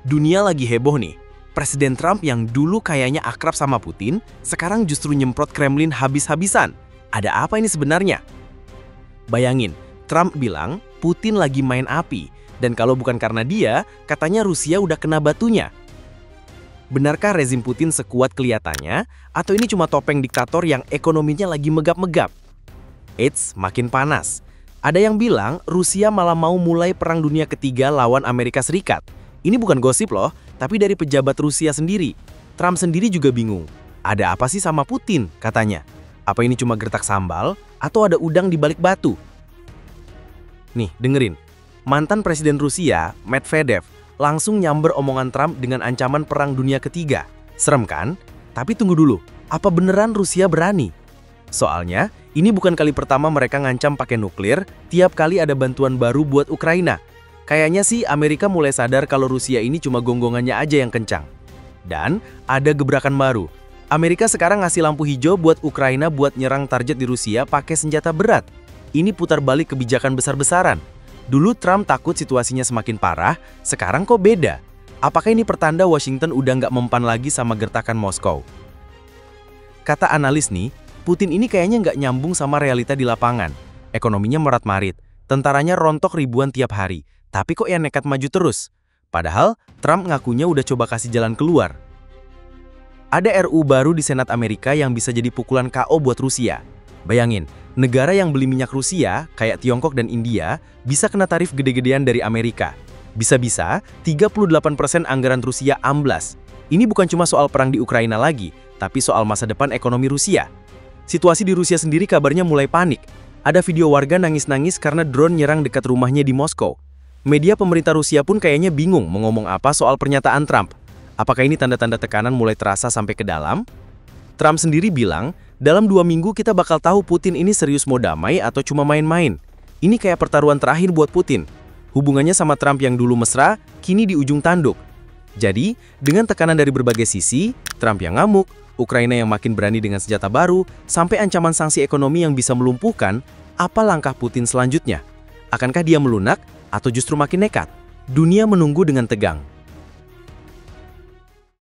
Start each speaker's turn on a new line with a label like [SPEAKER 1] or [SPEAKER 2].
[SPEAKER 1] Dunia lagi heboh nih. Presiden Trump yang dulu kayaknya akrab sama Putin, sekarang justru nyemprot Kremlin habis-habisan. Ada apa ini sebenarnya? Bayangin, Trump bilang Putin lagi main api, dan kalau bukan karena dia, katanya Rusia udah kena batunya. Benarkah rezim Putin sekuat kelihatannya, atau ini cuma topeng diktator yang ekonominya lagi megap-megap? Eits, makin panas. Ada yang bilang Rusia malah mau mulai Perang Dunia Ketiga lawan Amerika Serikat. Ini bukan gosip loh, tapi dari pejabat Rusia sendiri. Trump sendiri juga bingung. Ada apa sih sama Putin, katanya? Apa ini cuma gertak sambal, atau ada udang di balik batu? Nih, dengerin. Mantan Presiden Rusia, Medvedev, langsung nyamber omongan Trump dengan ancaman Perang Dunia Ketiga. Serem kan? Tapi tunggu dulu, apa beneran Rusia berani? Soalnya, ini bukan kali pertama mereka ngancam pakai nuklir, tiap kali ada bantuan baru buat Ukraina. Kayaknya sih Amerika mulai sadar kalau Rusia ini cuma gonggongannya aja yang kencang. Dan ada gebrakan baru. Amerika sekarang ngasih lampu hijau buat Ukraina buat nyerang target di Rusia pakai senjata berat. Ini putar balik kebijakan besar-besaran. Dulu Trump takut situasinya semakin parah, sekarang kok beda? Apakah ini pertanda Washington udah nggak mempan lagi sama gertakan Moskow? Kata analis nih, Putin ini kayaknya nggak nyambung sama realita di lapangan. Ekonominya merat-marit, tentaranya rontok ribuan tiap hari. Tapi kok yang nekat maju terus? Padahal Trump ngakunya udah coba kasih jalan keluar. Ada RU baru di Senat Amerika yang bisa jadi pukulan KO buat Rusia. Bayangin, negara yang beli minyak Rusia, kayak Tiongkok dan India, bisa kena tarif gede-gedean dari Amerika. Bisa-bisa 38% anggaran Rusia amblas. Ini bukan cuma soal perang di Ukraina lagi, tapi soal masa depan ekonomi Rusia. Situasi di Rusia sendiri kabarnya mulai panik. Ada video warga nangis-nangis karena drone nyerang dekat rumahnya di Moskow. Media pemerintah Rusia pun kayaknya bingung mau ngomong apa soal pernyataan Trump. Apakah ini tanda-tanda tekanan mulai terasa sampai ke dalam? Trump sendiri bilang, dalam 2 minggu kita bakal tahu Putin ini serius mau damai atau cuma main-main. Ini kayak pertaruhan terakhir buat Putin. Hubungannya sama Trump yang dulu mesra, kini di ujung tanduk. Jadi, dengan tekanan dari berbagai sisi, Trump yang ngamuk, Ukraina yang makin berani dengan senjata baru, sampai ancaman sanksi ekonomi yang bisa melumpuhkan, apa langkah Putin selanjutnya? Akankah dia melunak? Atau justru makin nekat? Dunia menunggu dengan tegang.